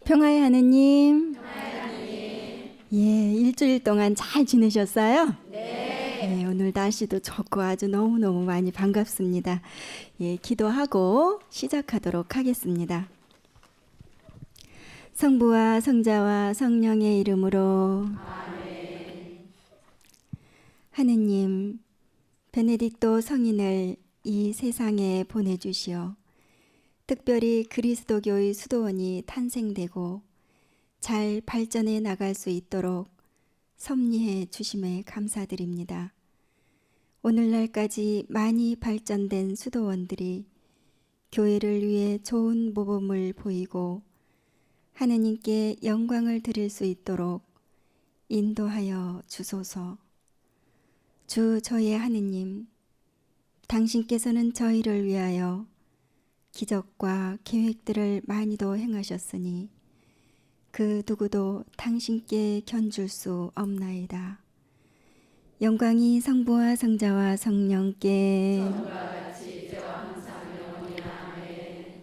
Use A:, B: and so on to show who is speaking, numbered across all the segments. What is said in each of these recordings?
A: 평화의 하느님, 예, 일주일 동안 잘 지내셨어요? 네, 오늘 날씨도 좋고 아주 너무너무 많이 반갑습니다. 예, 기도하고 시작하도록 하겠습니다. 성부와 성자와 성령의 이름으로 아멘. 하느님, 베네딕토 성인을 이 세상에 보내주시어 특별히 그리스도교의 수도원이 탄생되고 잘 발전해 나갈 수 있도록 섭리해 주심에 감사드립니다. 오늘날까지 많이 발전된 수도원들이 교회를 위해 좋은 모범을 보이고 하느님께 영광을 드릴 수 있도록 인도하여 주소서. 주 저의 하느님, 당신께서는 저희를 위하여 기적과 계획들을 많이도 행하셨으니 그 누구도 당신께 견줄 수 없나이다. 영광이 성부와 성자와 성령께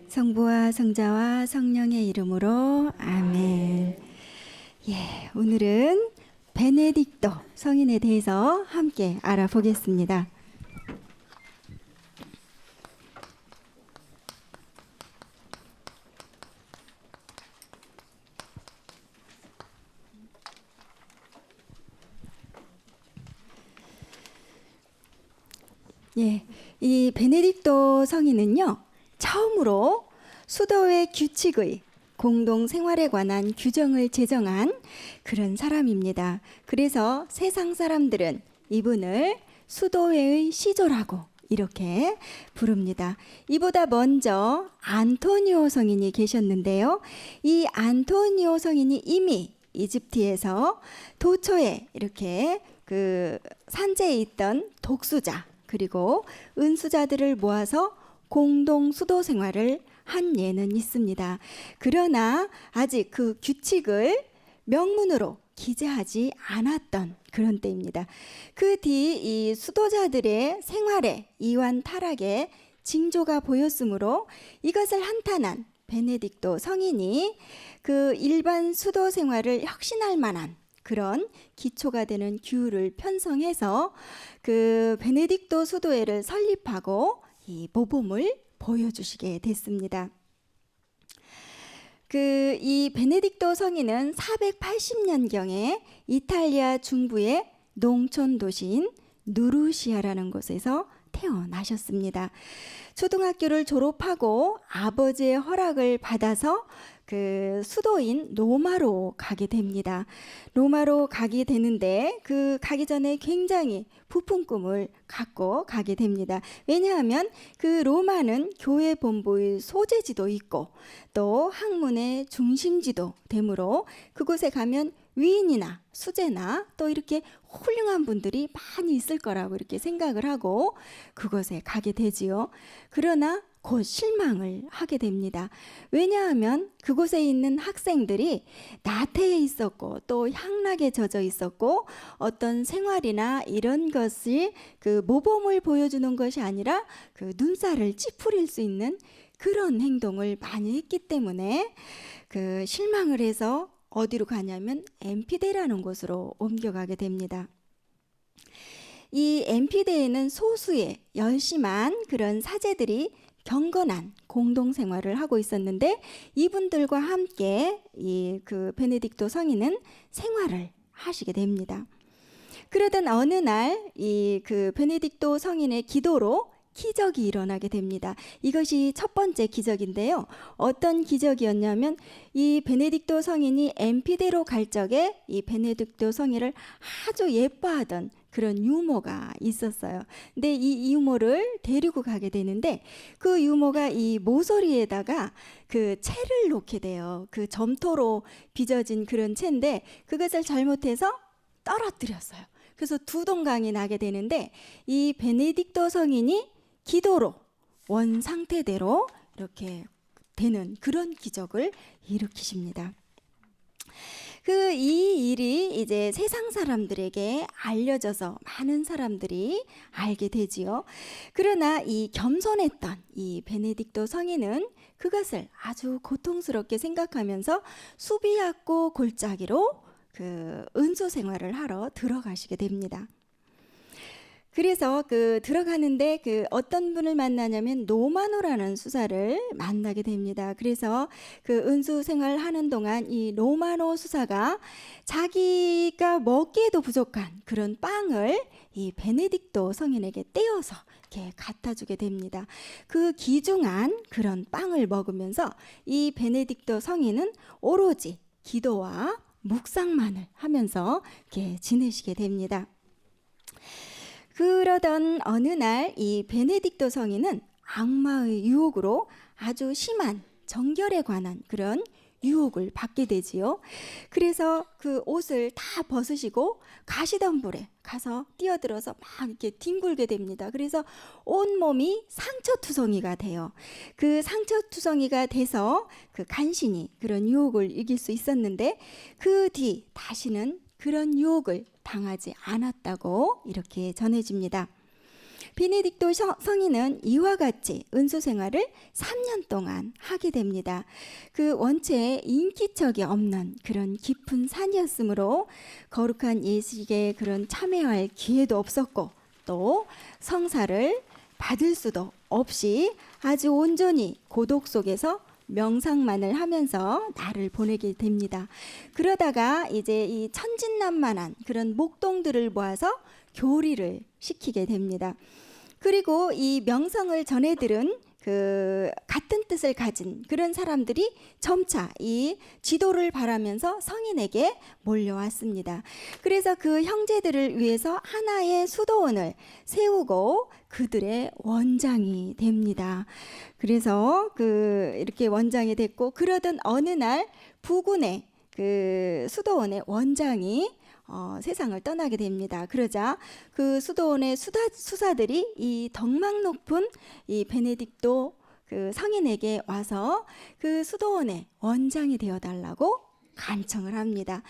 A: 성부와 성자와 성령의 이름으로 아멘. 예, 오늘은 베네딕토 성인에 대해서 함께 알아보겠습니다. 예, 이 베네딕토 성인은요, 처음으로 수도의 규칙의 공동 생활에 관한 규정을 제정한 그런 사람입니다. 그래서 세상 사람들은 이분을 수도회의 시조라고 이렇게 부릅니다. 이보다 먼저 안토니오 성인이 계셨는데요. 이 안토니오 성인이 이미 이집트에서 도처에 이렇게 그 산재에 있던 독수자 그리고 은수자들을 모아서 공동 수도 생활을 한 예는 있습니다. 그러나 아직 그 규칙을 명문으로 기재하지 않았던 그런 때입니다. 그 뒤 이 수도자들의 생활에 이완 타락의 징조가 보였으므로 이것을 한탄한 베네딕토 성인이 그 일반 수도 생활을 혁신할 만한 그런 기초가 되는 규율을 편성해서 그 베네딕토 수도회를 설립하고 이 모범을 보여주시게 됐습니다. 이 베네딕토 성인은 480년경에 이탈리아 중부의 농촌 도시인 누르시아라는 곳에서 태어나셨습니다. 초등학교를 졸업하고 아버지의 허락을 받아서 그 수도인 로마로 가게 됩니다. 로마로 가게 되는데 그 가기 전에 굉장히 부푼 꿈을 갖고 가게 됩니다. 왜냐하면 그 로마는 교회 본부의 소재지도 있고 또 학문의 중심지도 되므로 그곳에 가면 위인이나 수재나 또 이렇게 훌륭한 분들이 많이 있을 거라고 이렇게 생각을 하고 그곳에 가게 되지요. 그러나 곧 실망을 하게 됩니다. 왜냐하면 그곳에 있는 학생들이 나태해 있었고 또 향락에 젖어 있었고 어떤 생활이나 이런 것이 그 모범을 보여주는 것이 아니라 그 눈살을 찌푸릴 수 있는 그런 행동을 많이 했기 때문에 그 실망을 해서 어디로 가냐면 엠피데라는 곳으로 옮겨가게 됩니다. 이 엠피데에는 소수의 열심한 그런 사제들이 경건한 공동생활을 하고 있었는데 이분들과 함께 그 베네딕토 성인은 생활을 하시게 됩니다. 그러던 어느 날 그 베네딕토 성인의 기도로 기적이 일어나게 됩니다. 이것이 첫 번째 기적인데요. 어떤 기적이었냐면 이 베네딕토 성인이 엠피데로 갈 적에 이 베네딕토 성인을 아주 예뻐하던 그런 유모가 있었어요. 근데 이 유모를 데리고 가게 되는데 그 유모가 이 모서리에다가 그 채를 놓게 돼요. 그 점토로 빚어진 그런 채인데 그것을 잘못해서 떨어뜨렸어요. 그래서 두 동강이 나게 되는데 이 베네딕토 성인이 기도로 원 상태대로 이렇게 되는 그런 기적을 일으키십니다. 이 일이 이제 세상 사람들에게 알려져서 많은 사람들이 알게 되지요. 그러나 이 겸손했던 이 베네딕토 성인은 그것을 아주 고통스럽게 생각하면서 수비약고 골짜기로 그 은수 생활을 하러 들어가시게 됩니다. 그래서 들어가는데 어떤 분을 만나냐면 노마노라는 수사를 만나게 됩니다. 그래서 은수 생활을 하는 동안 이 노마노 수사가 자기가 먹기에도 부족한 그런 빵을 이 베네딕토 성인에게 떼어서 이렇게 갖다 주게 됩니다. 그 귀중한 그런 빵을 먹으면서 이 베네딕토 성인은 오로지 기도와 묵상만을 하면서 이렇게 지내시게 됩니다. 그러던 어느 날 이 베네딕토 성인은 악마의 유혹으로 아주 심한 정결에 관한 그런 유혹을 받게 되지요. 그래서 그 옷을 다 벗으시고 가시덤불에 가서 뛰어들어서 막 이렇게 뒹굴게 됩니다. 그래서 온몸이 상처투성이가 돼요. 그 상처투성이가 돼서 간신히 그런 유혹을 이길 수 있었는데 그 뒤 다시는 그런 유혹을 당하지 않았다고 이렇게 전해집니다. 베네딕토 성인은 이와 같이 은수 생활을 3년 동안 하게 됩니다. 원체 인기척이 없는 그런 깊은 산이었으므로 거룩한 예식에 그런 참여할 기회도 없었고 또 성사를 받을 수도 없이 아주 온전히 고독 속에서 명상만을 하면서 날을 보내게 됩니다. 그러다가 이제 이 천진난만한 그런 목동들을 모아서 교리를 시키게 됩니다. 그리고 이 명성을 전해 들은 같은 뜻을 가진 그런 사람들이 점차 이 지도를 바라면서 성인에게 몰려왔습니다. 그래서 그 형제들을 위해서 하나의 수도원을 세우고 그들의 원장이 됩니다. 그래서 이렇게 원장이 됐고 그러던 어느 날 부군의 수도원의 원장이 세상을 떠나게 됩니다. 그러자 그 수도원의 수사들이 이 덕망 높은 이 베네딕토 성인에게 와서 그 수도원의 원장이 되어달라고 간청을 합니다.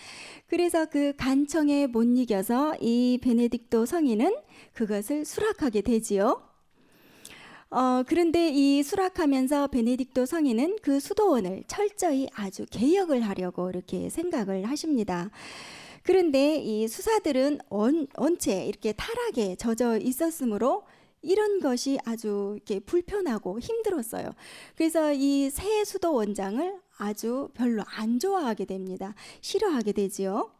A: 그래서 그 간청에 못 이겨서 이 베네딕토 성인은 그것을 수락하게 되지요. 그런데 이 수락하면서 베네딕토 성인은 그 수도원을 철저히 아주 개혁을 하려고 이렇게 생각을 하십니다. 그런데 이 수사들은 원체 이렇게 타락에 젖어 있었으므로 이런 것이 아주 이렇게 불편하고 힘들었어요. 그래서 이 새 수도 원장을 아주 별로 안 좋아하게 됩니다. 싫어하게 되지요.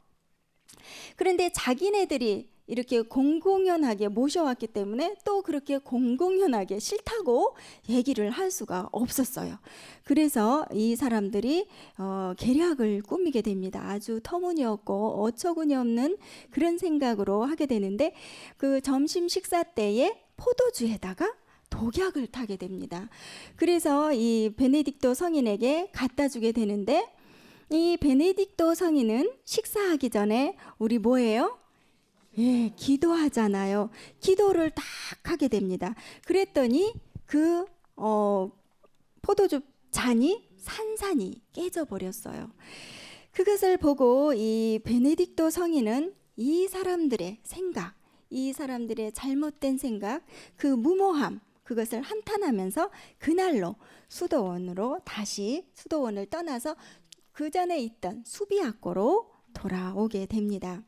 A: 그런데 자기네들이 이렇게 공공연하게 모셔왔기 때문에 또 그렇게 공공연하게 싫다고 얘기를 할 수가 없었어요. 그래서 이 사람들이 계략을 꾸미게 됩니다. 아주 터무니없고 어처구니 없는 그런 생각으로 하게 되는데 그 점심 식사 때에 포도주에다가 독약을 타게 됩니다. 그래서 이 베네딕토 성인에게 갖다 주게 되는데 이 베네딕토 성인은 식사하기 전에 우리 뭐예요? 예, 기도하잖아요. 기도를 딱 하게 됩니다. 그랬더니 포도주 잔이 산산이 깨져 버렸어요. 그것을 보고 이 베네딕토 성인은 이 사람들의 생각, 이 사람들의 잘못된 생각, 그 무모함, 그것을 한탄하면서 그날로 다시 수도원을 떠나서 그 전에 있던 수비학고로 돌아오게 됩니다.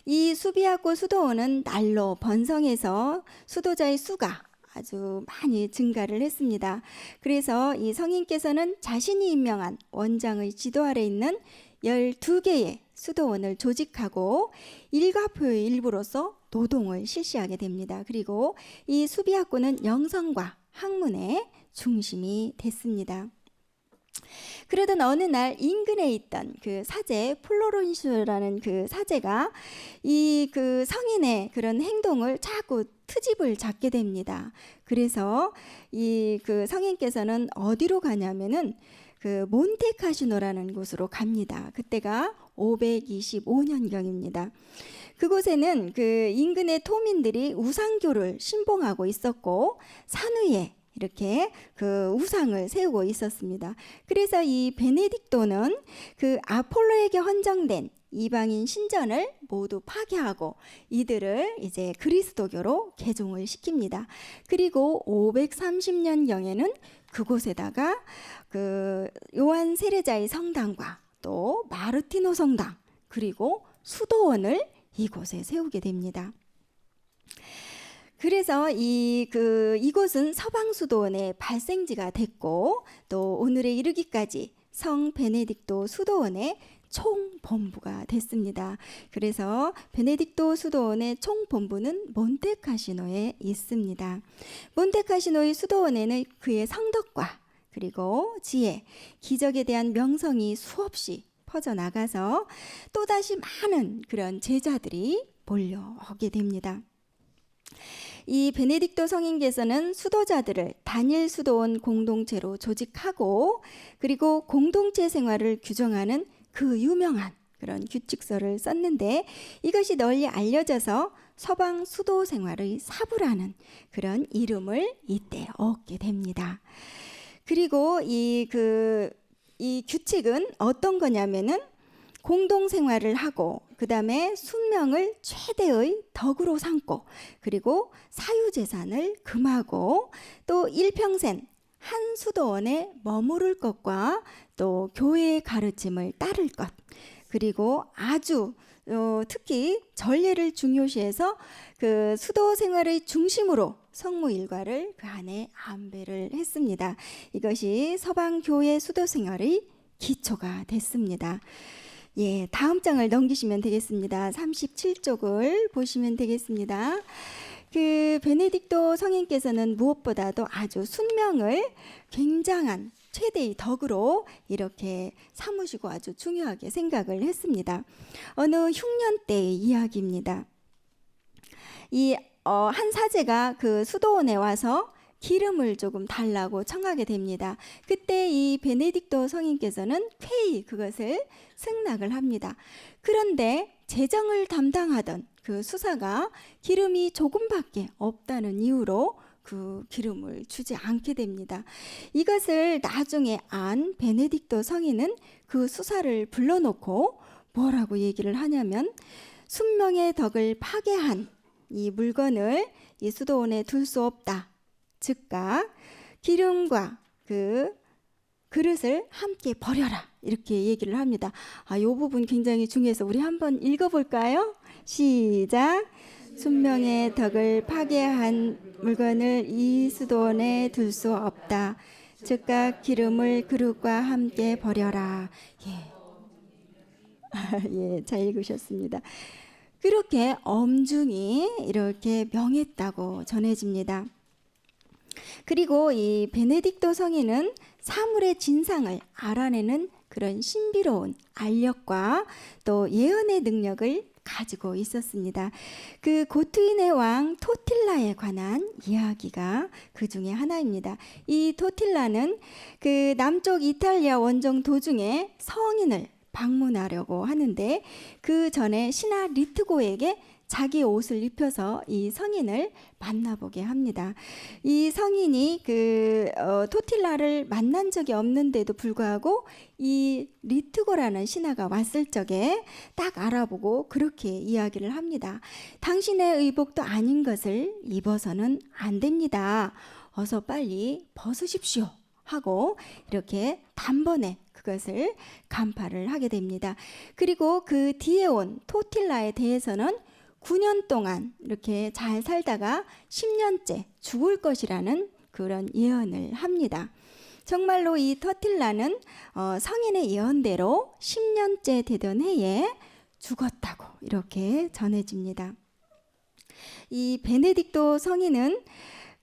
A: 이 수비학고 수도원은 날로 번성해서 수도자의 수가 아주 많이 증가를 했습니다. 그래서 이 성인께서는 자신이 임명한 원장의 지도 아래 있는 12개의 수도원을 조직하고 일가표의 일부로서 노동을 실시하게 됩니다. 그리고 이 수비학고는 영성과 학문의 중심이 됐습니다. 그러던 어느 날 인근에 있던 그 사제 플로렌시오라는 그 사제가 이 성인의 그런 행동을 자꾸 트집을 잡게 됩니다. 그래서 이 성인께서는 어디로 가냐면은 그 몬테카시노라는 곳으로 갑니다. 그때가 525년경입니다. 그곳에는 그 인근의 토민들이 우상교를 신봉하고 있었고 산 위에 이렇게 그 우상을 세우고 있었습니다. 그래서 이 베네딕토는 그 아폴로에게 헌정된 이방인 신전을 모두 파괴하고 이들을 이제 그리스도교로 개종을 시킵니다. 그리고 530년경에는 그곳에다가 그 요한 세례자의 성당과 또 마르티노 성당 그리고 수도원을 이곳에 세우게 됩니다. 그래서 이곳은 서방 수도원의 발생지가 됐고 또 오늘에 이르기까지 성 베네딕토 수도원의 총본부가 됐습니다. 그래서 베네딕토 수도원의 총본부는 몬테카시노에 있습니다. 몬테카시노의 수도원에는 그의 성덕과 그리고 지혜, 기적에 대한 명성이 수없이 퍼져나가서 또다시 많은 그런 제자들이 몰려오게 됩니다. 이 베네딕토 성인께서는 수도자들을 단일 수도원 공동체로 조직하고 그리고 공동체 생활을 규정하는 그 유명한 그런 규칙서를 썼는데 이것이 널리 알려져서 서방 수도 생활의 사부라는 그런 이름을 이때 얻게 됩니다. 그리고 이 규칙은 어떤 거냐면은 공동 생활을 하고 그 다음에 순명을 최대의 덕으로 삼고 그리고 사유재산을 금하고 또 일평생 한 수도원에 머무를 것과 또 교회의 가르침을 따를 것 그리고 아주 특히 전례를 중요시해서 그 수도 생활의 중심으로 성무 일과를 그 안에 안배를 했습니다. 이것이 서방 교회 수도 생활의 기초가 됐습니다. 예, 다음 장을 넘기시면 되겠습니다. 37쪽을 보시면 되겠습니다. 그 베네딕토 성인께서는 무엇보다도 아주 순명을 굉장한 최대의 덕으로 이렇게 삼으시고 아주 중요하게 생각을 했습니다. 어느 흉년 때의 이야기입니다. 한 사제가 그 수도원에 와서 기름을 조금 달라고 청하게 됩니다. 그때 이 베네딕토 성인께서는 쾌히 그것을 승낙을 합니다. 그런데 재정을 담당하던 그 수사가 기름이 조금밖에 없다는 이유로 그 기름을 주지 않게 됩니다. 이것을 나중에 안 베네딕토 성인은 그 수사를 불러놓고 뭐라고 얘기를 하냐면 순명의 덕을 파괴한 이 물건을 이 수도원에 둘 수 없다. 즉각 기름과 그 그릇을 함께 버려라 이렇게 얘기를 합니다. 이 부분 굉장히 중요해서 우리 한번 읽어볼까요? 시작. 순명의 덕을 파괴한 물건을 이 수도원에 둘 수 없다. 즉각 기름을 그릇과 함께 버려라. 예, 잘 읽으셨습니다. 그렇게 엄중히 이렇게 명했다고 전해집니다. 그리고 이 베네딕토 성인은 사물의 진상을 알아내는 그런 신비로운 알력과 또 예언의 능력을 가지고 있었습니다. 그 고트인의 왕 토틸라에 관한 이야기가 그 중에 하나입니다. 이 토틸라는 그 남쪽 이탈리아 원정 도중에 성인을 방문하려고 하는데 그 전에 신하 리트고에게 자기 옷을 입혀서 이 성인을 만나보게 합니다. 이 성인이 토틸라를 만난 적이 없는데도 불구하고 이 리트고라는 신하가 왔을 적에 딱 알아보고 그렇게 이야기를 합니다. 당신의 의복도 아닌 것을 입어서는 안 됩니다. 어서 빨리 벗으십시오 하고 이렇게 단번에 그것을 간파를 하게 됩니다. 그리고 그 뒤에 온 토틸라에 대해서는 9년 동안 이렇게 잘 살다가 10년째 죽을 것이라는 그런 예언을 합니다. 정말로 이 토틸라는 성인의 예언대로 10년째 되던 해에 죽었다고 이렇게 전해집니다. 이 베네딕토 성인은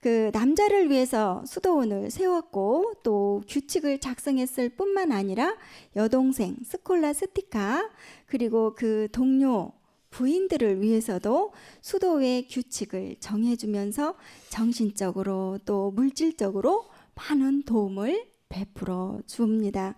A: 그 남자를 위해서 수도원을 세웠고 또 규칙을 작성했을 뿐만 아니라 여동생 스콜라스티카 그리고 그 동료 부인들을 위해서도 수도의 규칙을 정해주면서 정신적으로 또 물질적으로 많은 도움을 베풀어 줍니다.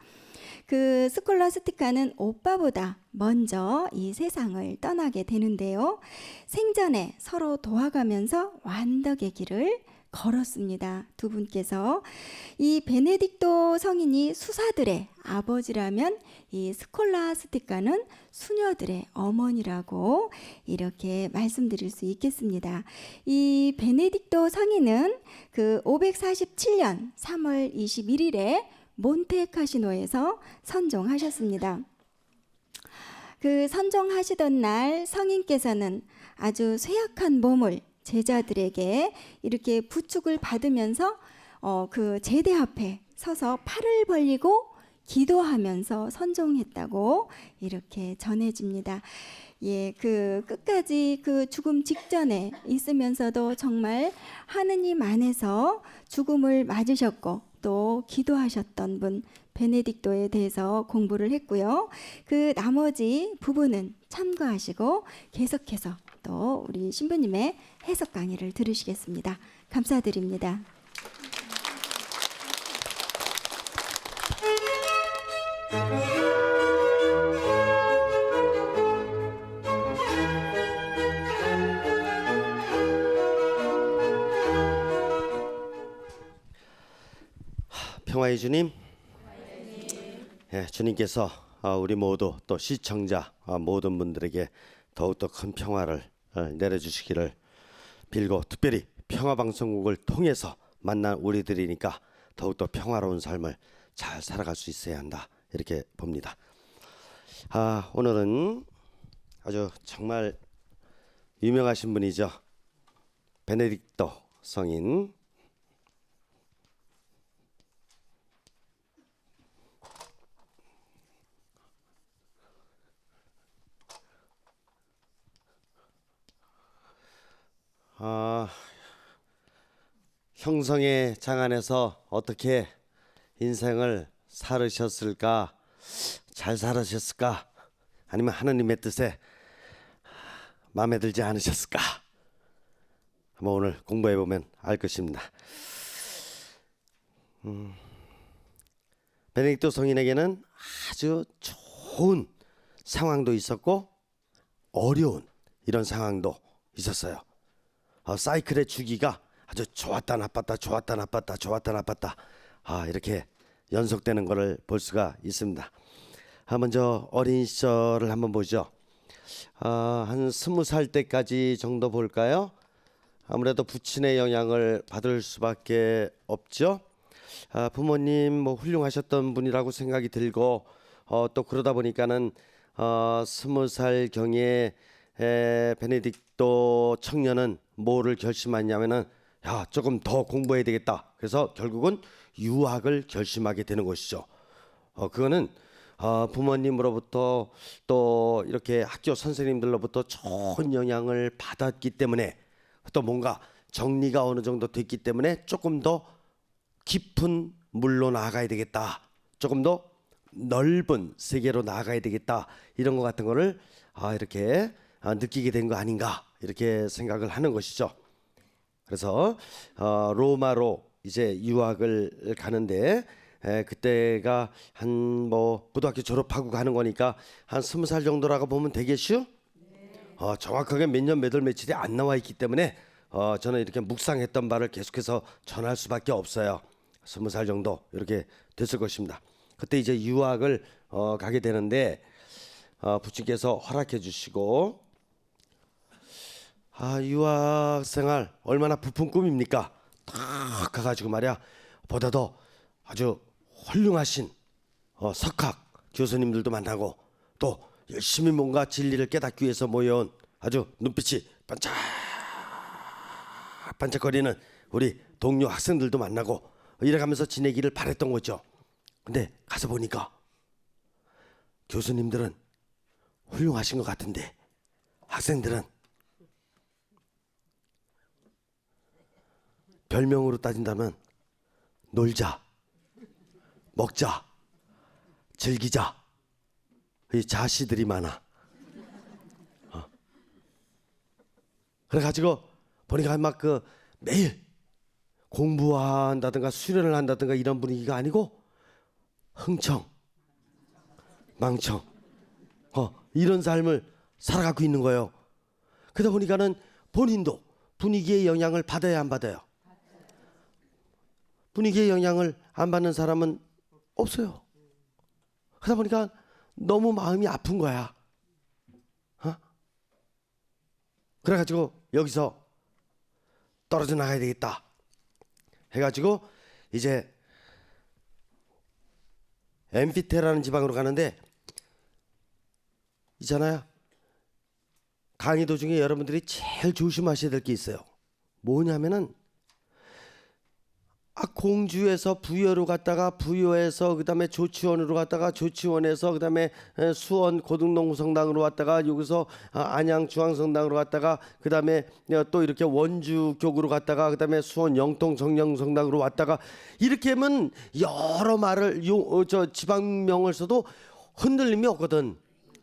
A: 그 스콜라스티카는 오빠보다 먼저 이 세상을 떠나게 되는데요. 생전에 서로 도와가면서 완덕의 길을 걸었습니다. 두 분께서 이 베네딕토 성인이 수사들의 아버지라면 이 스콜라스티카는 수녀들의 어머니라고 이렇게 말씀드릴 수 있겠습니다. 이 베네딕토 성인은 그 547년 3월 21일에 몬테카시노에서 선종하셨습니다. 그 선종하시던 날 성인께서는 아주 쇠약한 몸을 제자들에게 이렇게 부축을 받으면서 그 제대 앞에 서서 팔을 벌리고 기도하면서 선종했다고 이렇게 전해집니다. 예, 그 끝까지 그 죽음 직전에 있으면서도 정말 하느님 안에서 죽음을 맞으셨고 또 기도하셨던 분 베네딕토에 대해서 공부를 했고요. 그 나머지 부분은 참고하시고 계속해서 또 우리 신부님의 해석 강의를 들으시겠습니다. 감사드립니다.
B: 평화의 주님, 예, 주님께서 우리 모두 또 시청자 모든 분들에게 더욱더 큰 평화를 내려주시기를 빌고, 특별히 평화방송국을 통해서 만난 우리들이니까 더욱더 평화로운 삶을 잘 살아갈 수 있어야 한다, 이렇게 봅니다. 오늘은 아주 정말 유명하신 분이죠. 베네딕토 성인. 형성의 장안에서 어떻게 인생을 살으셨을까? 잘 살으셨을까? 아니면 하느님의 뜻에 마음에 들지 않으셨을까? 한번 오늘 공부해 보면 알 것입니다. 베네딕토 성인에게는 아주 좋은 상황도 있었고 어려운 이런 상황도 있었어요. 사이클의 주기가 아주 좋았다 나빴다 좋았다 나빴다 좋았다 나빴다 이렇게 연속되는 것을 볼 수가 있습니다. 먼저 어린 시절을 한번 보죠. 한 20살 때까지 정도 볼까요? 아무래도 부친의 영향을 받을 수밖에 없죠. 부모님 뭐 훌륭하셨던 분이라고 생각이 들고 또 그러다 보니까는 20살 경에 베네딕토 청년은 뭐를 결심하냐면은 조금 더 공부해야 되겠다. 그래서 결국은 유학을 결심하게 되는 것이죠. 그거는 부모님으로부터 또 이렇게 학교 선생님들로부터 좋은 영향을 받았기 때문에, 또 뭔가 정리가 어느 정도 됐기 때문에 조금 더 깊은 물로 나아가야 되겠다, 조금 더 넓은 세계로 나아가야 되겠다, 이런 것 같은 거를 이렇게 느끼게 된 거 아닌가, 이렇게 생각을 하는 것이죠. 그래서 로마로 이제 유학을 가는데 그때가 한 뭐 고등학교 졸업하고 가는 거니까 한 20살 정도라고 보면 되겠슈? 정확하게 몇 년 몇 월 며칠이 안 나와 있기 때문에 저는 이렇게 묵상했던 바를 계속해서 전할 수밖에 없어요. 20살 정도 이렇게 됐을 것입니다. 그때 이제 유학을 가게 되는데 부친께서 허락해 주시고, 유학 생활 얼마나 부푼 꿈입니까? 딱 가가지고 말이야, 보다 더 아주 훌륭하신 석학 교수님들도 만나고, 또 열심히 뭔가 진리를 깨닫기 위해서 모여온 아주 눈빛이 반짝반짝거리는 우리 동료 학생들도 만나고, 이래가면서 지내기를 바랬던 거죠. 근데 가서 보니까 교수님들은 훌륭하신 것 같은데 학생들은 별명으로 따진다면 놀자, 먹자, 즐기자, 이 자시들이 많아. 그래가지고 보니까 막 매일 공부한다든가 수련을 한다든가 이런 분위기가 아니고 흥청, 망청, 이런 삶을 살아가고 있는 거예요. 그러다 보니까는 본인도 분위기의 영향을 받아야 안 받아요? 분위기의 영향을 안 받는 사람은 없어요. 그러다 보니까 너무 마음이 아픈 거야. 그래가지고 여기서 떨어져 나가야 되겠다 해가지고 이제 엠피테라는 지방으로 가는데 있잖아요. 강의 도중에 여러분들이 제일 조심하셔야 될 게 있어요. 뭐냐면은 공주에서 부여로 갔다가 부여에서 그다음에 조치원으로 갔다가 조치원에서 그다음에 수원 고등농성당으로 왔다가 여기서 안양 중앙성당으로 갔다가 그다음에 또 이렇게 원주 교구로 갔다가 그다음에 수원 영통 정령성당으로 왔다가 이렇게 하면 여러 말을 저 지방명을 써도 흔들림이 없거든.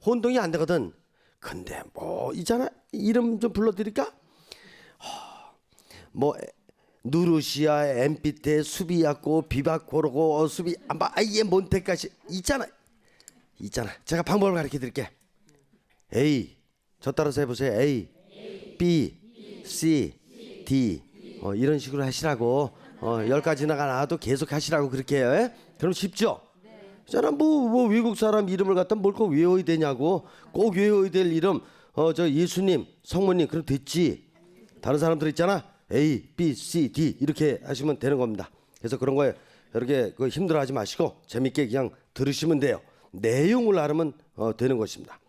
B: 혼동이 안 되거든. 근데 뭐 있잖아. 이름 좀 불러드릴까? 뭐 누르시아, 엠피테, 수비야코, 비바코르고, 수비 아예 몬테까지 있잖아. 제가 방법을 가르쳐 드릴게. A, 저 따라서 해보세요. A, B, C, D. 이런 식으로 하시라고. 10가지나 나와도 계속 하시라고 그렇게 해요. 예? 그럼 쉽죠? 있잖아. 뭐 외국 사람 이름을 갖다 뭘 꼭 외워야 되냐고. 꼭 외워야 될 이름. 저 예수님, 성모님 그럼 됐지. 다른 사람들 있잖아. A, B, C, D 이렇게 하시면 되는 겁니다. 그래서 그런 거에 이렇게 힘들어하지 마시고 재밌게 그냥 들으시면 돼요. 내용을 알으면 되는 것입니다.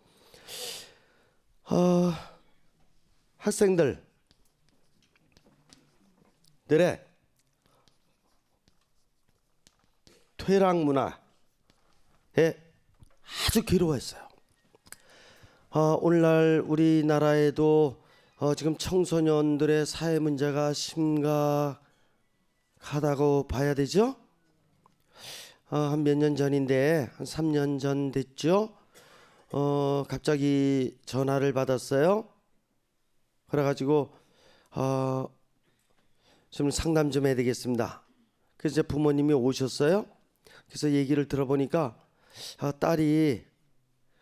B: 학생들의 퇴락 문화에 아주 괴로워했어요. 오늘날 우리나라에도 지금 청소년들의 사회 문제가 심각하다고 봐야 되죠? 한 몇 년 전인데 한 3년 전 됐죠? 갑자기 전화를 받았어요. 그래가지고 좀 상담 좀 해야 되겠습니다. 그래서 이제 부모님이 오셨어요. 그래서 얘기를 들어보니까 딸이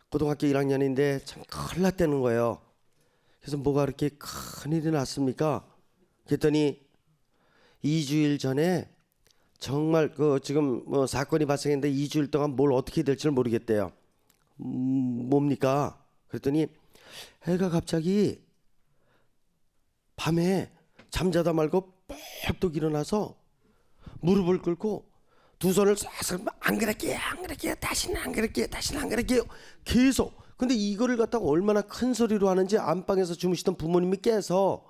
B: 고등학교 1학년인데 참 큰일 났다는 거예요. 그래서 뭐가 그렇게 큰일이 났습니까? 그랬더니 2주일 전에 정말 지금 뭐 사건이 발생했는데 2주일 동안 뭘 어떻게 될지를 모르겠대요. 뭡니까? 그랬더니 애가 갑자기 밤에 잠자다 말고 뻘떡 일어나서 무릎을 꿇고 두 손을 싹싹 안 그럴게요, 다시는 안 그럴게요, 계속. 근데 이거를 갖다가 얼마나 큰 소리로 하는지 안방에서 주무시던 부모님이 깨서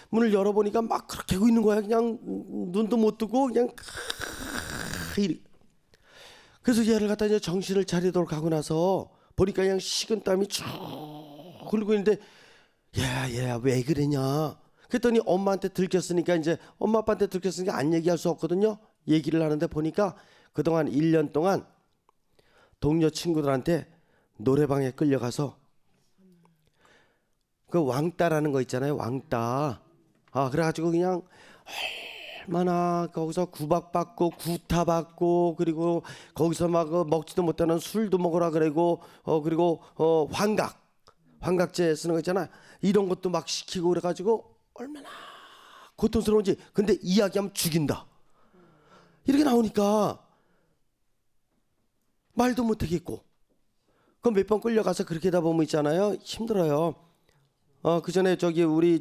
B: 문을 열어보니까 막 그렇게 하고 있는 거야. 그냥 눈도 못 뜨고 그냥 그래서 얘를 갖다 이제 정신을 차리도록 하고 나서 보니까 그냥 식은땀이 쭉 흐르고 있는데 얘야 왜 그러냐 그랬더니 엄마한테 들켰으니까 이제 엄마 아빠한테 들켰으니까 안 얘기할 수 없거든요. 얘기를 하는데 보니까 그동안 1년 동안 동료 친구들한테 노래방에 끌려가서 그 왕따라는 거 있잖아요. 왕따. 그래가지고 그냥 얼마나 거기서 구박받고 구타받고 그리고 거기서 막 먹지도 못하는 술도 먹으라 그러고 그리고 환각제 쓰는 거 있잖아. 이런 것도 막 시키고 그래가지고 얼마나 고통스러운지. 근데 이야기하면 죽인다. 이렇게 나오니까 말도 못하겠고. 그럼 몇 번 끌려가서 그렇게 하다 보면 있잖아요. 힘들어요. 그 전에 우리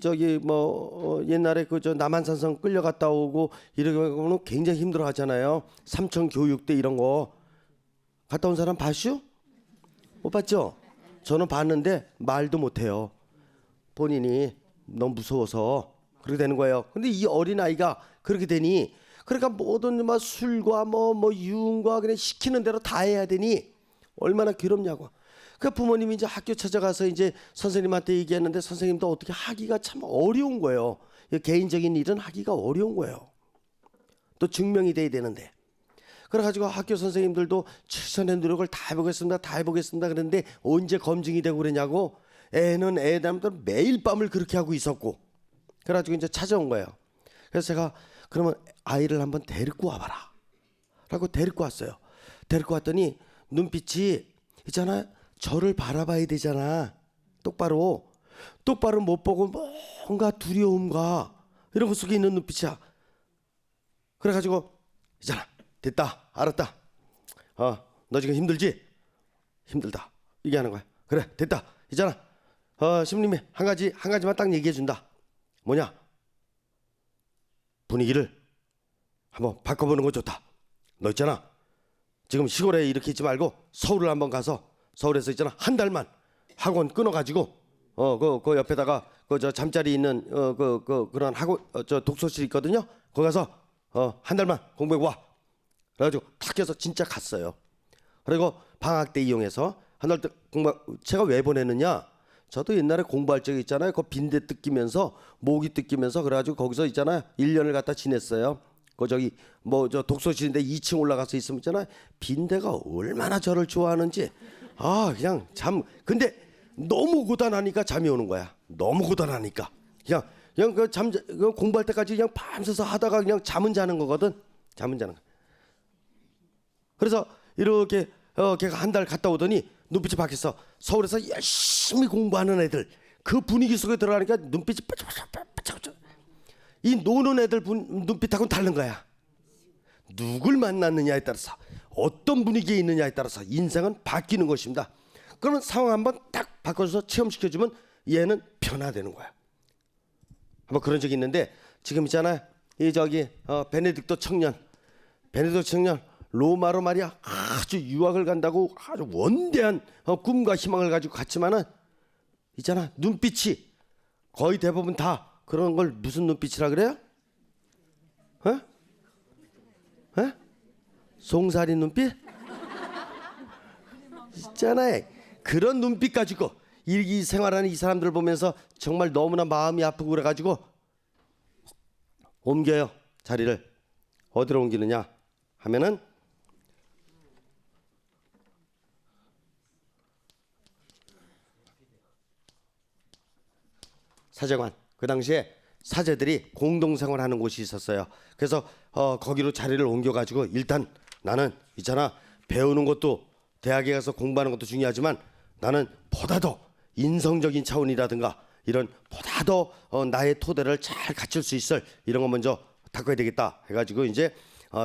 B: 옛날에 저 남한산성 끌려갔다 오고 이러면 굉장히 힘들어 하잖아요. 삼청 교육대 이런 거. 갔다 온 사람 봤슈? 못 봤죠? 저는 봤는데 말도 못해요. 본인이 너무 무서워서 그렇게 되는 거예요. 근데 이 어린아이가 그렇게 되니 그러니까 모든 술과 유흥과 그냥 시키는 대로 다 해야 되니 얼마나 괴롭냐고. 그 부모님이 이제 학교 찾아가서 이제 선생님한테 얘기했는데 선생님도 어떻게 하기가 참 어려운 거예요. 개인적인 일은 하기가 어려운 거예요. 또 증명이 돼야 되는데. 그래가지고 학교 선생님들도 최선의 노력을 다 해보겠습니다. 그런데 언제 검증이 되고 그러냐고. 애는 애들한테 매일 밤을 그렇게 하고 있었고. 그래가지고 이제 찾아온 거예요. 그래서 제가 그러면 아이를 한번 데리고 와봐라 라고 데리고 왔어요. 데리고 왔더니 눈빛이 있잖아, 저를 바라봐야 되잖아. 똑바로 못 보고 뭔가 두려움과 이런 것 속에 있는 눈빛이야. 그래가지고 있잖아, 됐다, 알았다. 너 지금 힘들지? 힘들다. 이게 하는 거야. 그래, 됐다. 있잖아. 신부님이 한 가지만 딱 얘기해 준다. 뭐냐? 분위기를 한번 바꿔보는 거 좋다. 너 있잖아, 지금 시골에 이렇게 있지 말고 서울을 한번 가서 서울에서 있잖아, 한 달만 학원 끊어가지고 그 옆에다가 그 저 잠자리 있는 그런 학원 저 독서실 있거든요. 거기 가서 한 달만 공부해 와. 그래가지고 탁 해서 진짜 갔어요. 그리고 방학 때 이용해서 한 달 때 제가 왜 보내느냐? 저도 옛날에 공부할 적이 있잖아요. 그 빈대 뜯기면서 모기 뜯기면서 그래가지고 거기서 있잖아요, 1년을 갖다 지냈어요. 그 저기 뭐 저 독서실인데 2층 올라가서 있으면 있잖아요, 빈대가 얼마나 저를 좋아하는지. 그냥 근데 너무 고단하니까 잠이 오는 거야. 너무 고단하니까 그냥 그 공부할 때까지 그냥 밤새서 하다가 그냥 잠은 자는 거거든. 잠은 자는 거. 그래서 이렇게 걔가 한 달 갔다 오더니 눈빛이 바뀌었어. 서울에서 열심히 공부하는 애들 그 분위기 속에 들어가니까 눈빛이 빠짝빠짝. 이 노는 애들 눈빛하고는 다른 거야. 누굴 만났느냐에 따라서, 어떤 분위기에 있느냐에 따라서 인생은 바뀌는 것입니다. 그러면 상황 한번 딱 바꿔서 체험시켜주면 얘는 변화되는 거야. 한번 그런 적이 있는데, 지금 있잖아요, 이 저기 베네딕토 청년 로마로 말이야 아주 유학을 간다고 아주 원대한 꿈과 희망을 가지고 갔지만은 있잖아, 눈빛이 거의 대부분 다 그런 걸 무슨 눈빛이라 그래요? 송사리 눈빛? 있잖아요. 그런 눈빛 가지고 이 생활하는 이 사람들 보면서 정말 너무나 마음이 아프고 그래가지고 옮겨요, 자리를. 어디로 옮기느냐 하면은 사제관. 그 당시에 사제들이 공동생활하는 곳이 있었어요. 그래서 거기로 자리를 옮겨가지고, 일단 나는 있잖아, 배우는 것도 대학에 가서 공부하는 것도 중요하지만 나는 보다 더 인성적인 차원이라든가 이런 보다 더 나의 토대를 잘 갖출 수 있을 이런 거 먼저 닦아야 되겠다 해가지고 이제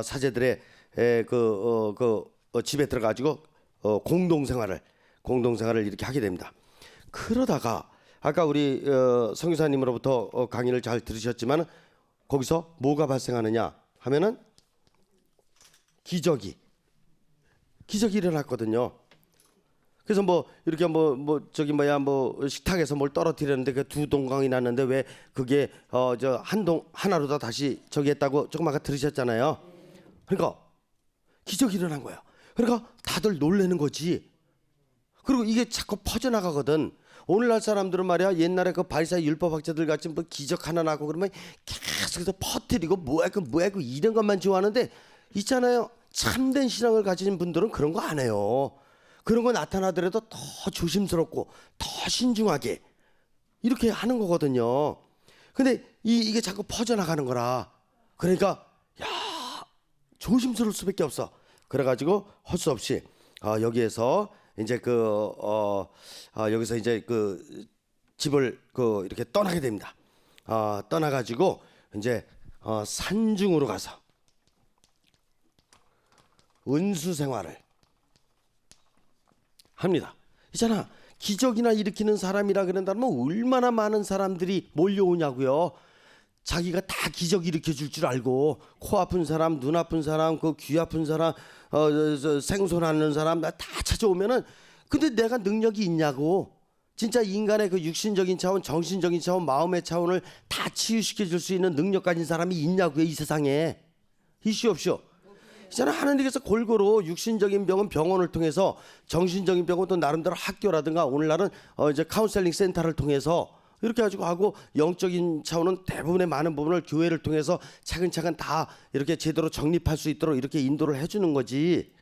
B: 사제들의 집에 들어가지고 공동생활을 이렇게 하게 됩니다. 그러다가 아까 우리 성교사님으로부터 강의를 잘 들으셨지만 거기서 뭐가 발생하느냐 하면은 기적이 일어났거든요. 그래서 뭐 이렇게 식탁에서 뭘 떨어뜨렸는데 그 두 동강이 났는데 왜 그게 하나로 다 다시 저기 했다고 조금 아까 들으셨잖아요. 그러니까 기적이 일어난 거야. 그러니까 다들 놀라는 거지. 그리고 이게 자꾸 퍼져나가거든. 오늘날 사람들은 말이야, 옛날에 그 바리사이 율법학자들 같이 뭐 기적 하나 나고 그러면 계속해서 퍼뜨리고 뭐야 그 이런 것만 좋아하는데, 있잖아요, 참된 신앙을 가진 분들은 그런 거 안 해요. 그런 거 나타나더라도 더 조심스럽고 더 신중하게 이렇게 하는 거거든요. 근데 이게 자꾸 퍼져나가는 거라. 그러니까 조심스러울 수밖에 없어. 그래가지고 할 수 없이 여기에서 이제 여기서 이제 그 집을 이렇게 떠나게 됩니다. 떠나가지고 이제 산중으로 가서 은수 생활을 합니다. 있잖아, 기적이나 일으키는 사람이라 그런다면 얼마나 많은 사람들이 몰려오냐고요. 자기가 다 기적 일으켜 줄 줄 알고, 코 아픈 사람, 눈 아픈 사람, 그 귀 아픈 사람, 생손하는 사람 다 찾아오면은, 근데 내가 능력이 있냐고. 진짜 인간의 그 육신적인 차원, 정신적인 차원, 마음의 차원을 다 치유시켜 줄 수 있는 능력 가진 사람이 있냐고요, 이 세상에. 이슈 없이요. 있잖아, 하나님께서 골고루 육신적인 병은 병원을 통해서, 정신적인 병은 또 나름대로 학교라든가 오늘날은 이제 카운셀링 센터를 통해서 이렇게 가지고 하고, 영적인 차원은 대부분의 많은 부분을 교회를 통해서 차근차근 다 이렇게 제대로 정립할 수 있도록 이렇게 인도를 해주는 거지.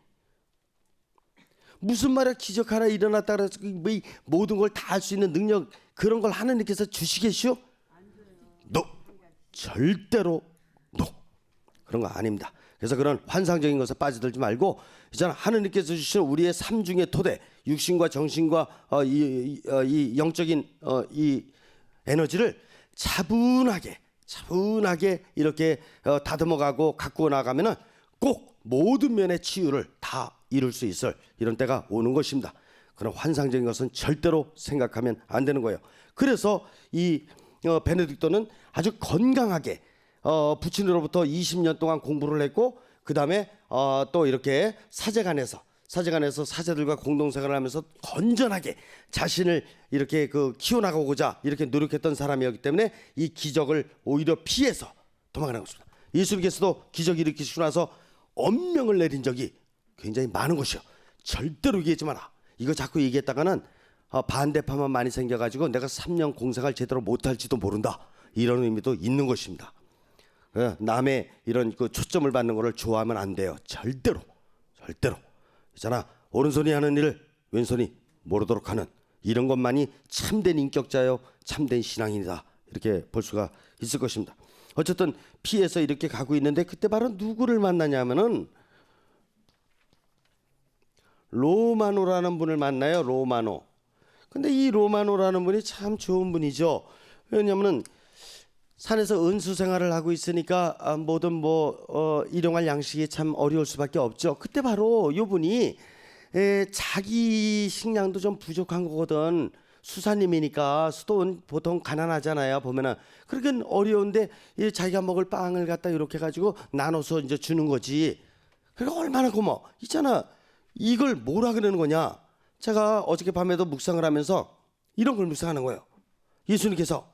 B: 무슨 말이야, 기적 하나 일어났다 그래서 이 모든 걸 다 할 수 있는 능력, 그런 걸 하나님께서 주시겠슈? No. 절대로 no. 그런 거 아닙니다. 그래서 그런 환상적인 것에 빠져들지 말고 있잖아, 하느님께서 주신 우리의 삶중의 토대, 육신과 정신과 이 영적인 이 에너지를 차분하게 이렇게 다듬어가고 가꾸어 나가면은 꼭 모든 면의 치유를 다 이룰 수 있을 이런 때가 오는 것입니다. 그런 환상적인 것은 절대로 생각하면 안 되는 거예요. 그래서 이 베네딕토는 아주 건강하게 부친으로부터 20년 동안 공부를 했고, 그 다음에 또 이렇게 사제관에서 사제들과 공동생활을 하면서 건전하게 자신을 이렇게 키워나가고자 이렇게 노력했던 사람이었기 때문에 이 기적을 오히려 피해서 도망가는 것입니다. 예수님께서도 기적 일으키시고 나서 엄명을 내린 적이 굉장히 많은 것이요. 절대로 얘기하지 마라. 이거 자꾸 얘기했다가는 반대파만 많이 생겨가지고 내가 3년 공생활 제대로 못할지도 모른다, 이런 의미도 있는 것입니다. 남의 이런 초점을 받는 것을 좋아하면 안 돼요. 절대로. 있잖아, 오른손이 하는 일을 왼손이 모르도록 하는 이런 것만이 참된 인격자요, 참된 신앙인이다, 이렇게 볼 수가 있을 것입니다. 어쨌든 피해서 이렇게 가고 있는데 그때 바로 누구를 만나냐면은 로마노라는 분을 만나요. 로마노. 근데 이 로마노라는 분이 참 좋은 분이죠. 왜냐면은 산에서 은수 생활을 하고 있으니까 뭐든 일용할 양식이 참 어려울 수밖에 없죠. 그때 바로 요 분이 자기 식량도 좀 부족한 거거든. 수사님이니까 수도원 보통 가난하잖아요. 보면은 그러니까 어려운데 자기가 먹을 빵을 갖다 이렇게 가지고 나눠서 이제 주는 거지. 그러니까 얼마나 고마워. 있잖아, 이걸 뭐라 그러는 거냐. 제가 어저께 밤에도 묵상을 하면서 이런 걸 묵상하는 거예요. 예수님께서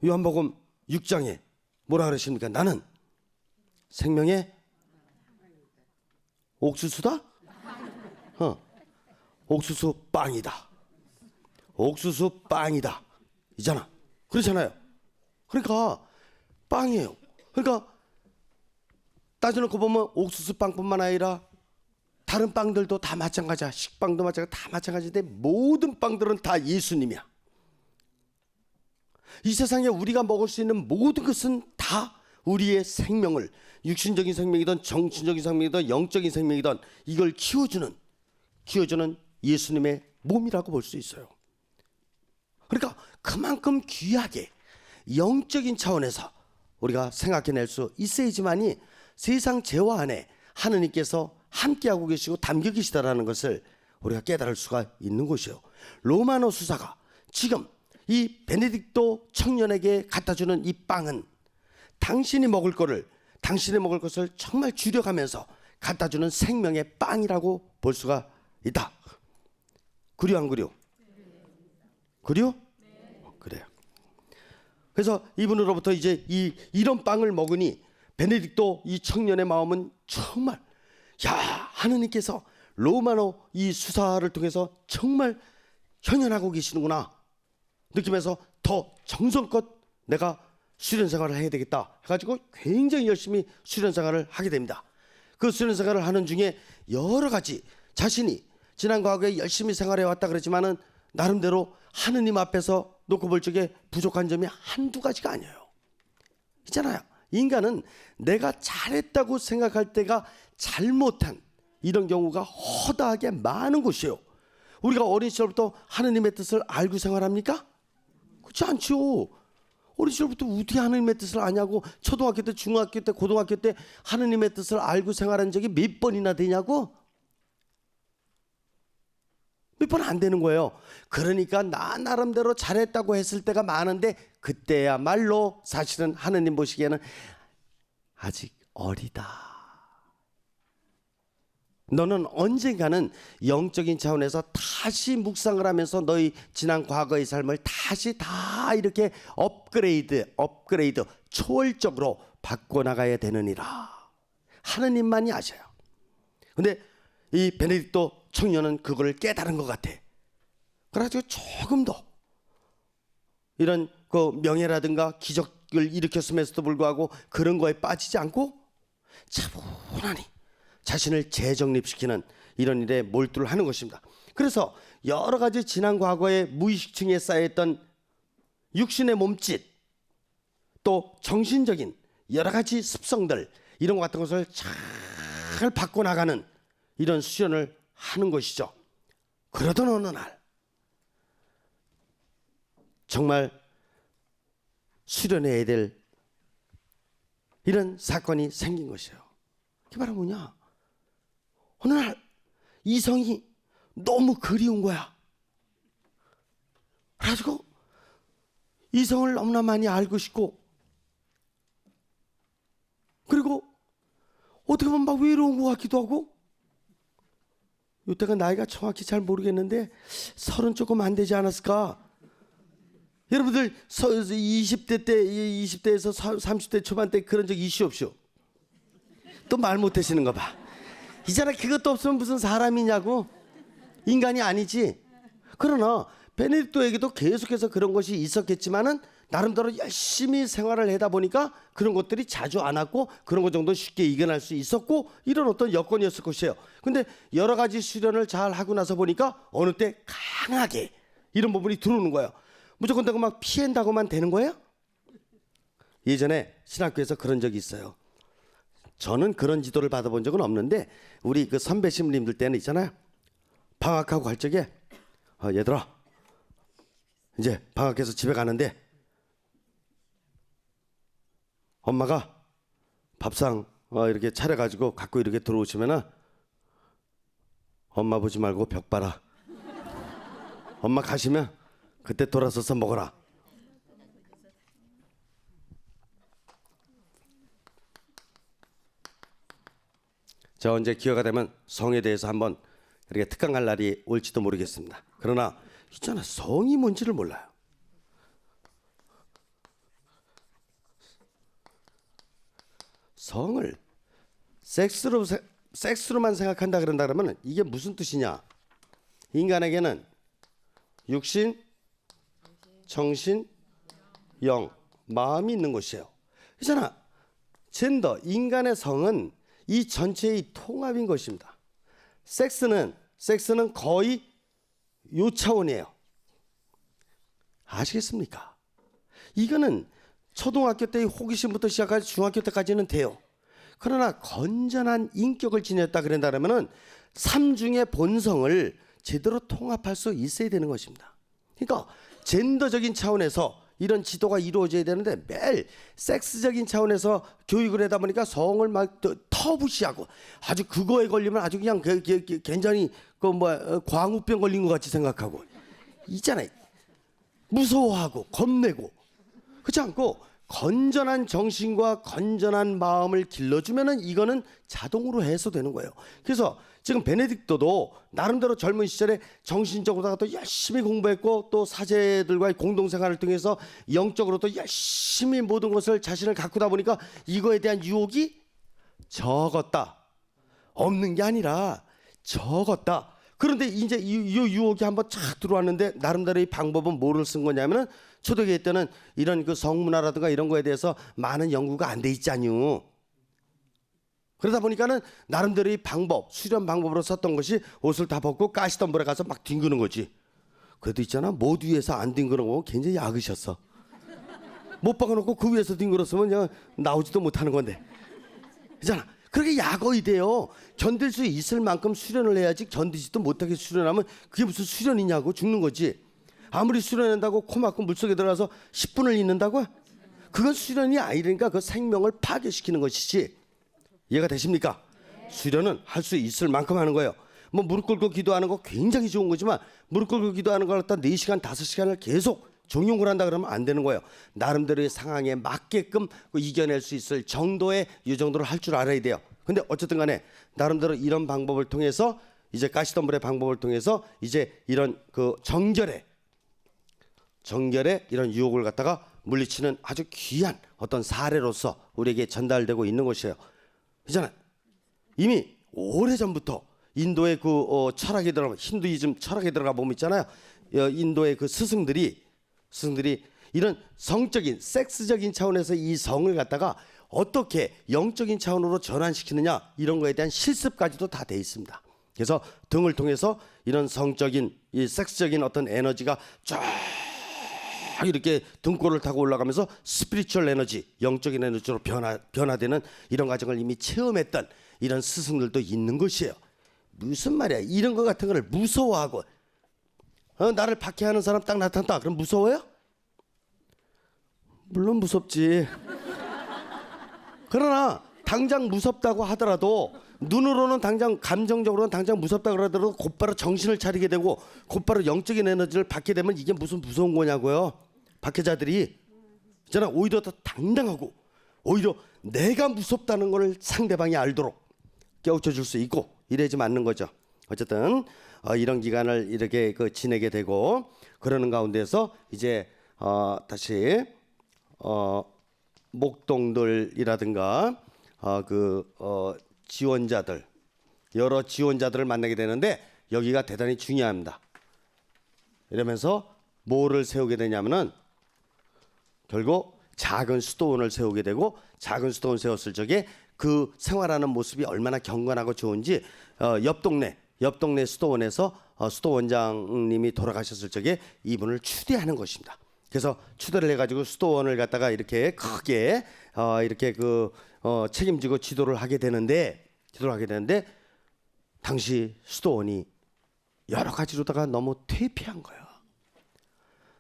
B: 요한복음 6장에 뭐라 그러십니까? 나는 생명의 옥수수다? 옥수수 빵이다. 옥수수 빵이다. 이잖아. 그렇잖아요. 그러니까 빵이에요. 그러니까 따져놓고 보면 옥수수 빵뿐만 아니라 다른 빵들도 다 마찬가지야. 식빵도 마찬가지야. 다 마찬가지인데 모든 빵들은 다 예수님이야. 이 세상에 우리가 먹을 수 있는 모든 것은 다 우리의 생명을, 육신적인 생명이든 정신적인 생명이든 영적인 생명이든 이걸 키워주는 예수님의 몸이라고 볼 수 있어요. 그러니까 그만큼 귀하게 영적인 차원에서 우리가 생각해낼 수 있어야지만이 세상 재화 안에 하느님께서 함께하고 계시고 담겨 계시다라는 것을 우리가 깨달을 수가 있는 것이요. 로마노 수사가 지금 이 베네딕토 청년에게 갖다주는 이 빵은 당신이 먹을 것을 정말 줄여가면서 갖다주는 생명의 빵이라고 볼 수가 있다. 그려 안 그려? 그려? 그래요. 그래서 이분으로부터 이제 이런 빵을 먹으니 베네딕토 이 청년의 마음은 정말 하느님께서 로마노 이 수사를 통해서 정말 현현하고 계시는구나 느끼면서 더 정성껏 내가 수련 생활을 해야 되겠다 해가지고 굉장히 열심히 수련 생활을 하게 됩니다. 그 수련 생활을 하는 중에 여러 가지 자신이 지난 과거에 열심히 생활해 왔다 그랬지만은 나름대로 하느님 앞에서 놓고 볼 적에 부족한 점이 한두 가지가 아니에요. 있잖아요. 인간은 내가 잘했다고 생각할 때가 잘못한 이런 경우가 허다하게 많은 것이에요. 우리가 어린 시절부터 하느님의 뜻을 알고 생활합니까? 그렇지 않죠. 어린 시절부터 어떻게 하느님의 뜻을 아냐고. 초등학교 때, 중학교 때, 고등학교 때 하느님의 뜻을 알고 생활한 적이 몇 번이나 되냐고? 몇 번 안 되는 거예요. 그러니까 나 나름대로 잘했다고 했을 때가 많은데 그때야말로 사실은 하느님 보시기에는 아직 어리다. 너는 언젠가는 영적인 차원에서 다시 묵상을 하면서 너희 지난 과거의 삶을 다시 다 이렇게 업그레이드 초월적으로 바꿔나가야 되느니라. 하느님만이 아셔요. 근데 이 베네딕토 청년은 그걸 깨달은 것 같아. 그래가지고 조금 더 이런 명예라든가 기적을 일으켰음에도 불구하고 그런 거에 빠지지 않고 차분하니 자신을 재정립시키는 이런 일에 몰두를 하는 것입니다. 그래서 여러 가지 지난 과거의 무의식층에 쌓여있던 육신의 몸짓 또 정신적인 여러 가지 습성들 이런 것 같은 것을 잘 바꿔나가는 이런 수련을 하는 것이죠. 그러던 어느 날 정말 수련해야 될 이런 사건이 생긴 것이에요. 그게 바로 뭐냐? 어느 날 이성이 너무 그리운 거야. 그래가지고 이성을 너무나 많이 알고 싶고, 그리고 어떻게 보면 막 외로운 것 같기도 하고, 이때가 나이가 정확히 잘 모르겠는데 30 조금 안 되지 않았을까? 여러분들 20대 때, 20대에서 30대 초반 때 그런 적 이슈 없쇼? 또 말 못하시는 거 봐. 이잖아, 그것도 없으면 무슨 사람이냐고. 인간이 아니지. 그러나 베네딕토에게도 계속해서 그런 것이 있었겠지만은 나름대로 열심히 생활을 하다 보니까 그런 것들이 자주 안 왔고, 그런 것 정도 쉽게 이겨낼 수 있었고, 이런 어떤 여건이었을 것이에요. 근데 여러 가지 수련을 잘 하고 나서 보니까 어느 때 강하게 이런 부분이 들어오는 거예요. 무조건 내가 막 피한다고만 되는 거예요? 예전에 신학교에서 그런 적이 있어요. 저는 그런 지도를 받아본 적은 없는데 우리 그 선배 신부님들 때는 있잖아요. 방학하고 갈 적에 얘들아, 이제 방학해서 집에 가는데 엄마가 밥상 이렇게 차려가지고 갖고 이렇게 들어오시면은 엄마 보지 말고 벽 봐라. 엄마 가시면 그때 돌아서서 먹어라. 저 언제 기회가 되면 성에 대해서 한번 이렇게 특강할 날이 올지도 모르겠습니다. 그러나 있잖아, 성이 뭔지를 몰라요. 성을 섹스로만 생각한다 그런다 그러면 이게 무슨 뜻이냐? 인간에게는 육신, 정신, 영, 마음이 있는 것이에요. 그렇잖아. 젠더, 인간의 성은 이 전체의 통합인 것입니다. 섹스는 거의 요 차원이에요. 아시겠습니까? 이거는 초등학교 때의 호기심부터 시작해서 중학교 때까지는 돼요. 그러나 건전한 인격을 지녔다 그런다면은 삼중의 본성을 제대로 통합할 수 있어야 되는 것입니다. 그러니까 젠더적인 차원에서 이런 지도가 이루어져야 되는데 매일 섹스적인 차원에서 교육을 하다 보니까 성을 막 터부시하고 아주 그거에 걸리면 아주 그냥 굉장히 광우병 걸린 것 같이 생각하고 있잖아요. 무서워하고 겁내고. 그렇지 않고 건전한 정신과 건전한 마음을 길러주면은 이거는 자동으로 해소되는 거예요. 그래서 지금 베네딕토도 나름대로 젊은 시절에 정신적으로다가 또 열심히 공부했고 또 사제들과의 공동생활을 통해서 영적으로도 열심히 모든 것을 자신을 가꾸다 보니까 이거에 대한 유혹이 적었다. 없는 게 아니라 적었다. 그런데 이제 이 유혹이 한번 착 들어왔는데 나름대로의 방법은 뭐를 쓴 거냐면은 초대교회 때는 이런 그 성문화라든가 이런 거에 대해서 많은 연구가 안 돼 있잖요. 그러다 보니까는 나름대로의 방법, 수련 방법으로 썼던 것이 옷을 다 벗고 가시덤불에 가서 막 뒹구는 거지. 그래도 있잖아, 못 위에서 안 뒹구는 거 굉장히 약으셨어. 못 박아놓고 그 위에서 뒹굴었으면 그냥 나오지도 못하는 건데. 그잖아. 그렇게 약어이 돼요. 견딜 수 있을 만큼 수련을 해야지 견디지도 못하게 수련하면 그게 무슨 수련이냐고, 죽는 거지. 아무리 수련한다고 코 막고 물속에 들어가서 10분을 있는다고? 그건 수련이 아니니까 그 생명을 파괴시키는 것이지. 이해가 되십니까? 수련은 할 수 있을 만큼 하는 거예요. 뭐 무릎 꿇고 기도하는 거 굉장히 좋은 거지만 무릎 꿇고 기도하는 걸 갖다 4시간 5시간을 계속 종용을 한다 그러면 안 되는 거예요. 나름대로의 상황에 맞게끔 이겨낼 수 있을 정도의 이 정도를 할 줄 알아야 돼요. 근데 어쨌든 간에 나름대로 이런 방법을 통해서 이제 가시덤불의 방법을 통해서 이제 이런 그 정결의 이런 유혹을 갖다가 물리치는 아주 귀한 어떤 사례로서 우리에게 전달되고 있는 것이에요. 그잖아요. 이미 오래전부터 인도의 그 철학에 들어가, 힌두이즘 철학에 들어가 보면 있잖아요. 인도의 그 스승들이 이런 성적인 섹스적인 차원에서 이 성을 갖다가 어떻게 영적인 차원으로 전환시키느냐 이런 거에 대한 실습까지도 다 돼 있습니다. 그래서 등을 통해서 이런 성적인 이 섹스적인 어떤 에너지가 쫙 이렇게 등골을 타고 올라가면서 스피리추얼 에너지, 영적인 에너지로 변화되는 이런 과정을 이미 체험했던 이런 스승들도 있는 것이에요. 무슨 말이야? 이런 것 같은 거를 무서워하고 나를 박해하는 사람 딱 나타났다. 그럼 무서워요? 물론 무섭지. 그러나 당장 무섭다고 하더라도 눈으로는 당장 감정적으로는 당장 무섭다고 하더라도 곧바로 정신을 차리게 되고 곧바로 영적인 에너지를 받게 되면 이게 무슨 무서운 거냐고요. 박해자들이 있잖아, 오히려 더 당당하고 오히려 내가 무섭다는 걸 상대방이 알도록 깨우쳐 줄 수 있고 이래야지 맞는 거죠. 어쨌든 이런 기간을 이렇게 지내게 되고 그러는 가운데서 이제 다시 목동들이라든가 지원자들, 여러 지원자들을 만나게 되는데 여기가 대단히 중요합니다. 이러면서 뭐를 세우게 되냐면은 결국 작은 수도원을 세우게 되고 작은 수도원 세웠을 적에 그 생활하는 모습이 얼마나 경건하고 좋은지 옆 동네 수도원에서 수도원장님이 돌아가셨을 적에 이분을 추대하는 것입니다. 그래서 추대를 해가지고 수도원을 갖다가 이렇게 크게 이렇게 책임지고 지도를 하게 되는데 당시 수도원이 여러 가지로다가 너무 퇴폐한 거예요.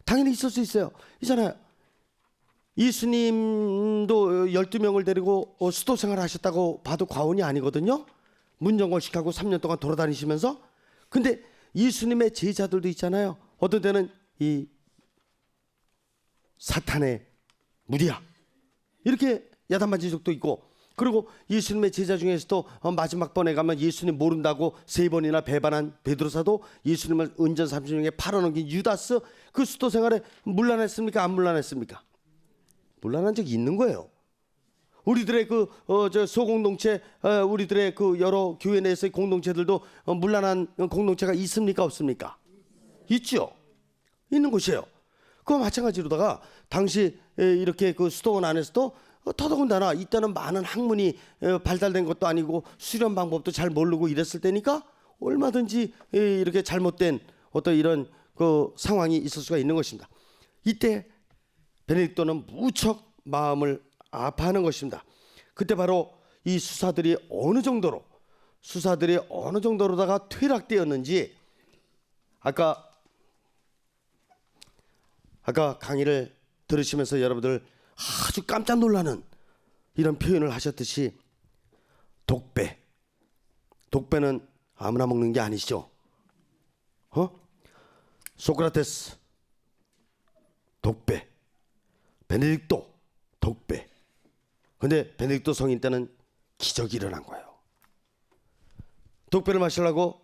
B: 당연히 있을 수 있어요. 있잖아요. 예수님도 12명을 데리고 수도 생활을 하셨다고 봐도 과언이 아니거든요. 문정골식하고 3년 동안 돌아다니시면서. 근데 예수님의 제자들도 있잖아요. 어떤 때는 이 사탄의 무리야 이렇게 야단맞은 적도 있고, 그리고 예수님의 제자 중에서도 마지막 번에 가면 예수님 모른다고 3번이나 배반한 베드로사도 예수님을 은전 30명에 팔아넘긴 유다스, 그 수도 생활에 문란했습니까? 안 문란했습니까? 문란한 적이 있는 거예요. 우리들의 소공동체, 우리들의 여러 교회 내에서의 공동체들도 문란한 공동체가 있습니까? 없습니까? 있죠. 있는 곳이에요. 그와 마찬가지로다가 당시 이렇게 수도원 안에서도 더더군다나 이때는 많은 학문이 발달된 것도 아니고 수련 방법도 잘 모르고 이랬을 때니까 얼마든지 이렇게 잘못된 어떤 이런 상황이 있을 수가 있는 것입니다. 이때 베네딕토는 무척 마음을 아파하는 것입니다. 그때 바로 이 수사들이 어느 정도로다가 퇴락되었는지 아까 강의를 들으시면서 여러분들 아주 깜짝 놀라는 이런 표현을 하셨듯이 독배는 아무나 먹는 게 아니죠. 소크라테스 독배, 베네딕토 독배. 근데 베네딕토 성인 때는 기적이 일어난 거예요. 독배를 마시려고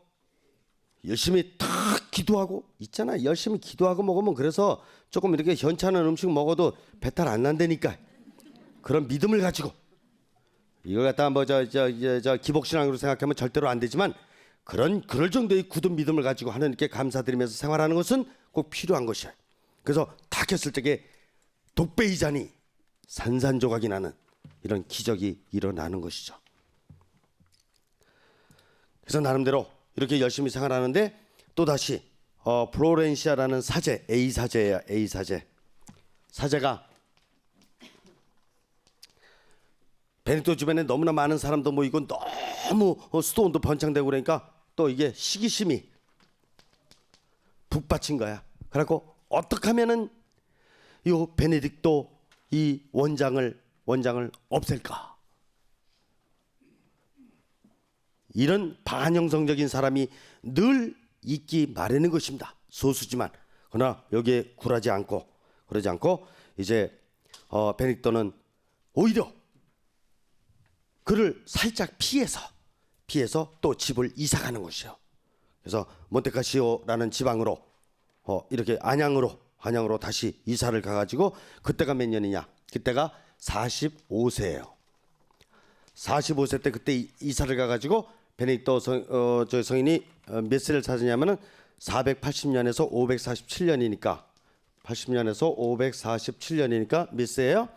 B: 열심히 탁 기도하고 있잖아. 열심히 기도하고 먹으면 그래서 조금 이렇게 현찮은 음식 먹어도 배탈 안 난다니까. 그런 믿음을 가지고 이걸 갖다가 기복신앙으로 생각하면 절대로 안 되지만 그럴 정도의 굳은 믿음을 가지고 하나님께 감사드리면서 생활하는 것은 꼭 필요한 것이야. 그래서 탁 했을 적에 독배이자니 산산조각이 나는 이런 기적이 일어나는 것이죠. 그래서 나름대로 이렇게 열심히 생활하는데 또다시 플로렌시아라는 사제, A 사제예요. A 사제가 베네토 주변에 너무나 많은 사람도 모이고 너무 수도원도 번창되고 그러니까 또 이게 시기심이 북받친 거야. 그래갖고 어떻게 하면은 이 베네딕토 이 원장을 없앨까? 이런 반형성적인 사람이 늘 있기 마련인 것입니다. 소수지만 그러나 여기에 그러지 않고 이제 베네딕토는 오히려 그를 살짝 피해서 또 집을 이사가는 것이요. 그래서 몬테카시오라는 지방으로 이렇게 안양으로 다시 이사를 가가지고 그때가 몇 년이냐? 그때가 45세예요. 45세 때 그때 이사를 가가지고 베네딕토 성인이 몇 세를 찾으냐면은 480년에서 547년이니까 80년에서 547년이니까 몇 세예요?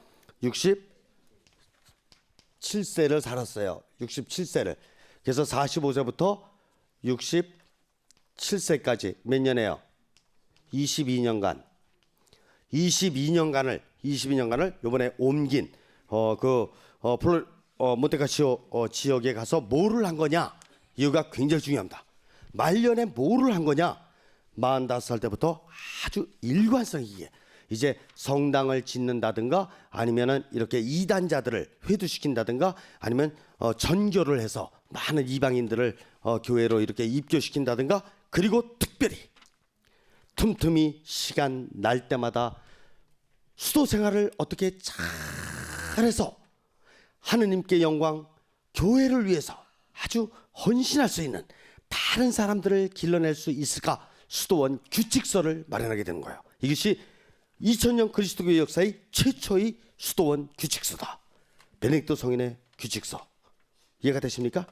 B: 67세를 살았어요. 67세를. 그래서 45세부터 67세까지 몇 년이에요? 22년간 22년간을 이번에 옮긴 몬테카시오 지역에 가서 뭐를 한 거냐? 이유가 굉장히 중요합니다. 말년에 뭐를 한 거냐? 45살 때부터 아주 일관성 있게 이제 성당을 짓는다든가 아니면은 이렇게 이단자들을 회두시킨다든가 아니면 전교를 해서 많은 이방인들을 교회로 이렇게 입교시킨다든가 그리고 특별히 틈틈이 시간 날 때마다 수도 생활을 어떻게 잘해서 하느님께 영광, 교회를 위해서 아주 헌신할 수 있는 다른 사람들을 길러낼 수 있을까? 수도원 규칙서를 마련하게 되는 거예요. 이것이 2000년 그리스도교회 역사의 최초의 수도원 규칙서다. 베네딕토 성인의 규칙서. 이해가 되십니까?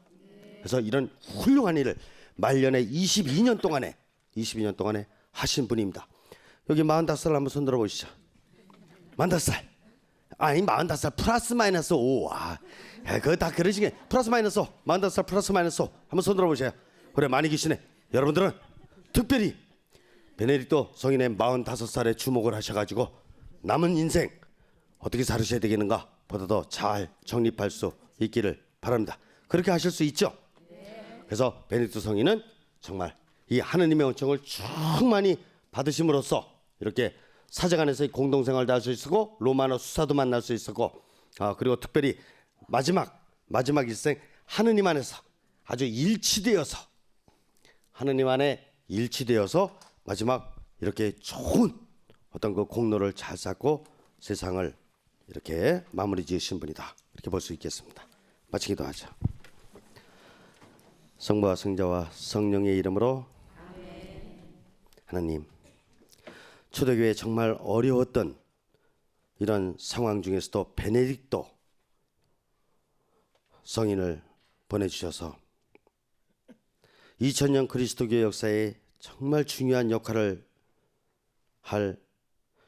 B: 그래서 이런 훌륭한 일을 말년에 22년 동안에 하신 분입니다. 여기 45살 한번 손 들어보시죠. 45살. 아니 45살 플러스 마이너스 5. 그거 다 그러시게. 플러스 마이너스 5. 45살 플러스 마이너스 5. 한번 손 들어보세요. 그래 많이 계시네. 여러분들은 특별히 베네딕토 성인의 45살에 주목을 하셔가지고 남은 인생 어떻게 살으셔야 되겠는가 보다 더 잘 정립할 수 있기를 바랍니다. 그렇게 하실 수 있죠? 그래서 베네딕토 성인은 정말 이 하느님의 은총을 충만히 받으심으로써 이렇게 사제간 안에서의 공동생활도 할 수 있었고 로마노 수사도 만날 수 있었고 그리고 특별히 마지막 일생 하느님 안에서 아주 하느님 안에 일치되어서 마지막 이렇게 좋은 어떤 그 공로를 잘 쌓고 세상을 이렇게 마무리 지으신 분이다. 이렇게 볼 수 있겠습니다. 마치 기도하죠. 성부와 성자와 성령의 이름으로 하나님, 초대교회 정말 어려웠던 이런 상황 중에서도 베네딕토 성인을 보내주셔서 2000년 그리스도교 역사에 정말 중요한 역할을 할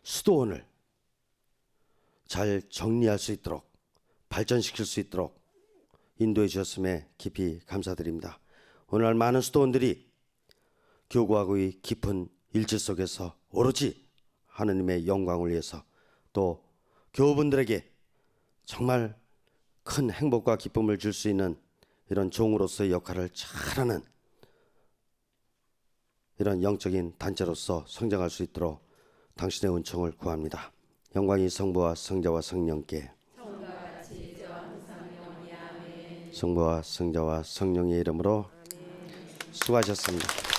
B: 수도원을 잘 정리할 수 있도록 발전시킬 수 있도록 인도해 주셨음에 깊이 감사드립니다. 오늘날 많은 수도원들이 교구하고의 깊은 일치 속에서 오로지 하느님의 영광을 위해서 또 교우분들에게 정말 큰 행복과 기쁨을 줄 수 있는 이런 종으로서의 역할을 잘하는 이런 영적인 단체로서 성장할 수 있도록 당신의 은총을 구합니다. 영광이 성부와 성자와 성령께 성부와 성자와 성령의 이름으로 수고하셨습니다.